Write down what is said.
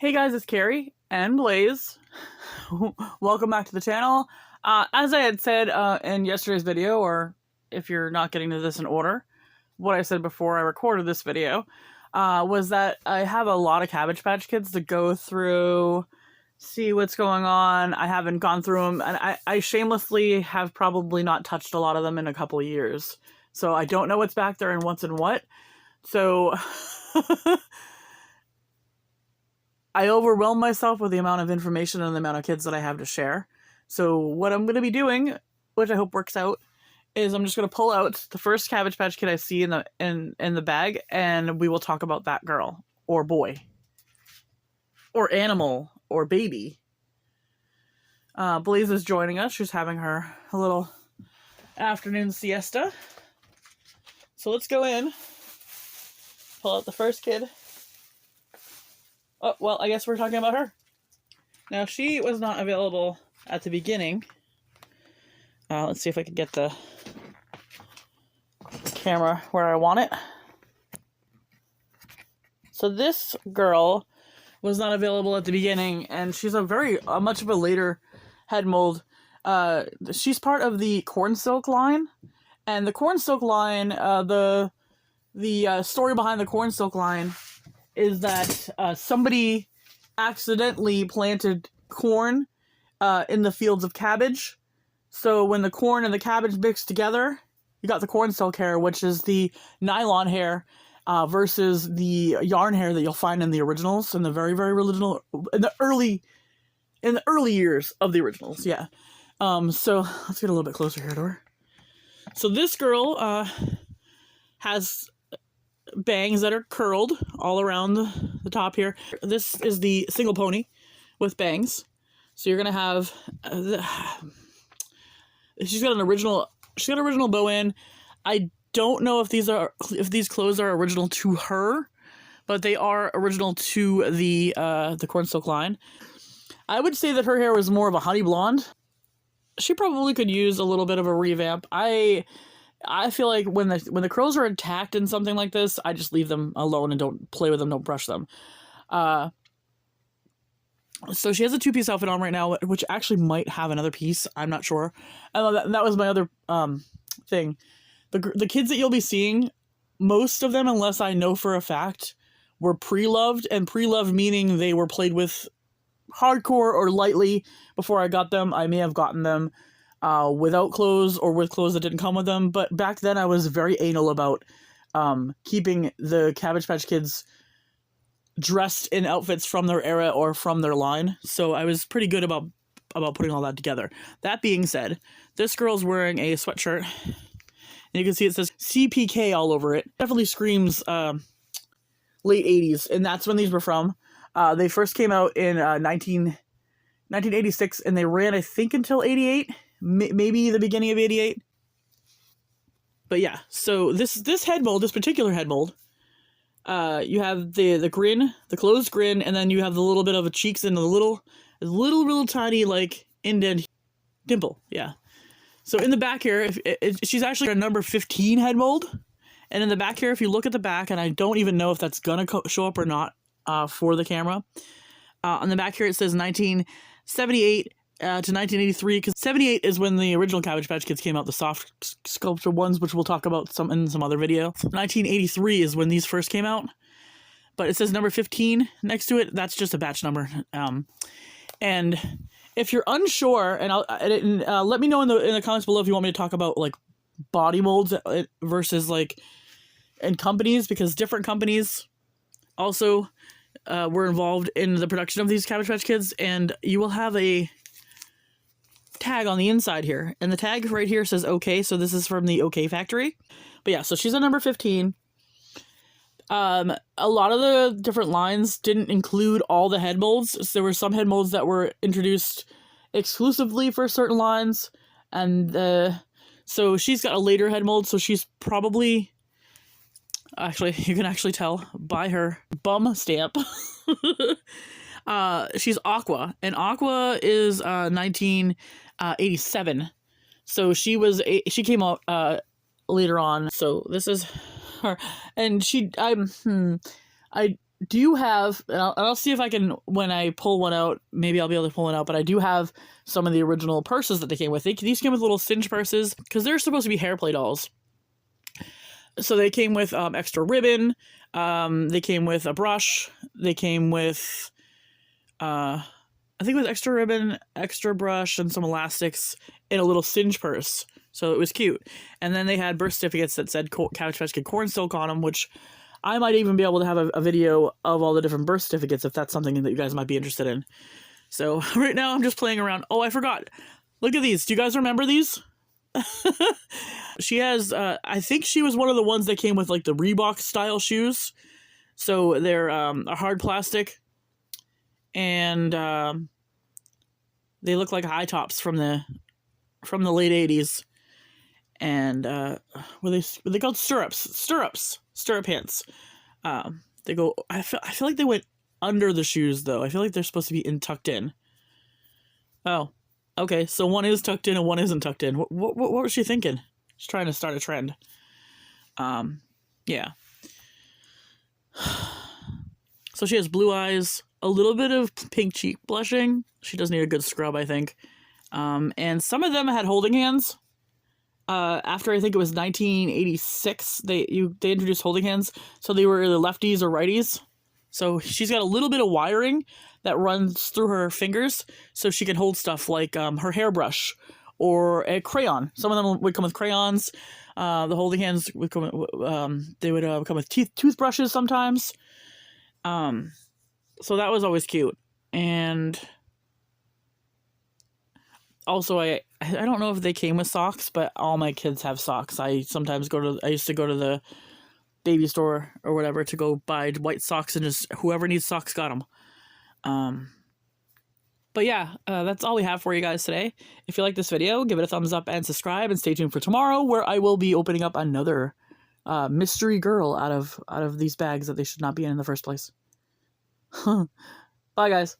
Hey guys, it's Carrie and Blaze. Welcome back to the channel. As I had said in yesterday's video, or if you're not getting to this in order, what I said before I recorded this video was that I have a lot of Cabbage Patch Kids to go through, see what's going on. I haven't gone through them, and I shamelessly have probably not touched a lot of them in a couple of years. So I don't know what's back there and what's in what. So I overwhelm myself with the amount of information and the amount of kids that I have to share. So what I'm going to be doing, which I hope works out, is I'm just going to pull out the first Cabbage Patch Kid I see in the bag, and we will talk about that girl or boy or animal or baby. Blaze is joining us. She's having her little afternoon siesta. So let's go in, pull out the first kid. Oh, well, I guess we're talking about her. Now, she was not available at the beginning. Let's see if I can get the camera where I want it. So this girl was not available at the beginning, and she's a very much of a later head mold. She's part of the Cornsilk line, and the Cornsilk line, the story behind the Cornsilk line is that somebody accidentally planted corn in the fields of cabbage. So when the corn and the cabbage mixed together, you got the Cornsilk hair, which is the nylon hair versus the yarn hair that you'll find in the originals, in the very, very original, in the early years of the originals. Yeah. So let's get a little bit closer here to her. So this girl has bangs that are curled all around the top here. This is the single pony with bangs. So you're gonna have she's got an original bow in. I don't know if these clothes are original to her, but they are original to the Cornsilk line. I would say that her hair was more of a honey blonde. She probably could use a little bit of a revamp. I feel like when the curls are intact in something like this, I just leave them alone and don't play with them, don't brush them. So she has a two-piece outfit on right now, which actually might have another piece. I'm not sure. That was my other thing. The kids that you'll be seeing, most of them, unless I know for a fact, were pre-loved, and pre-loved meaning they were played with hardcore or lightly before I got them. I may have gotten them without clothes or with clothes that didn't come with them, but back then I was very anal about keeping the Cabbage Patch Kids dressed in outfits from their era or from their line, so I was pretty good about putting all that together. That being said, this girl's wearing a sweatshirt, and you can see it says CPK all over it. Definitely screams late 80s, and that's when these were from. They first came out in 1986, and they ran, I think, until 88. Maybe the beginning of 88. But yeah, so this head mold, this particular head mold, you have the grin, the closed grin, and then you have the little bit of a cheeks and a little tiny, like, indent dimple. Yeah. So in the back here, she's actually a number 15 head mold. And in the back here, if you look at the back, and I don't even know if that's gonna show up or not for the camera, on the back here it says 1978 to 1983, because 78 is when the original Cabbage Patch Kids came out, the soft sculpture ones, which we'll talk about in some other video. 1983 is when these first came out, but it says number 15 next to it. That's just a batch number. And if you're unsure, and let me know in the comments below if you want me to talk about like body molds versus like in companies, because different companies also were involved in the production of these Cabbage Patch Kids, and you will have a tag on the inside here, and the tag right here says OK, so this is from the OK factory. But yeah, so she's a number 15. A lot of the different lines didn't include all the head molds, so there were some head molds that were introduced exclusively for certain lines, and so she's got a later head mold, so she's probably, actually, you can actually tell by her bum stamp. She's Aqua, and Aqua is 1987. So she came out later on. So this is her, and I do you have, and I'll see if I can, when I pull one out, maybe I'll be able to pull one out, but I do have some of the original purses that they came with. These came with little cinch purses, because they're supposed to be hair play dolls. So they came with extra ribbon, they came with a brush, they came with, I think it was extra ribbon, extra brush, and some elastics in a little cinch purse. So it was cute. And then they had birth certificates that said Cabbage Patch Kid Cornsilk on them, which I might even be able to have a video of all the different birth certificates if that's something that you guys might be interested in. So right now I'm just playing around. Oh, I forgot. Look at these. Do you guys remember these? She has, I think she was one of the ones that came with like the Reebok style shoes. So they're a hard plastic, and they look like high tops from the late 80s. And were they called stirrup pants. They go, I feel like they went under the shoes though. I feel like they're supposed to be tucked in. Oh, okay, so one is tucked in and one isn't tucked in. What was she thinking? She's trying to start a trend. Yeah. So she has blue eyes, a little bit of pink cheek blushing. She does need a good scrub, I think. And some of them had holding hands. After I think it was 1986, they introduced holding hands, so they were either lefties or righties. So she's got a little bit of wiring that runs through her fingers, so she can hold stuff like her hairbrush or a crayon. Some of them would come with crayons. The holding hands would come. They would come with toothbrushes sometimes. So that was always cute. And also, I don't know if they came with socks, but all my kids have socks. I used to go to the baby store or whatever to go buy white socks, and just whoever needs socks got them. But yeah, that's all we have for you guys today. If you like this video, give it a thumbs up and subscribe, and stay tuned for tomorrow, where I will be opening up another mystery girl out of these bags that they should not be in the first place. Bye, guys.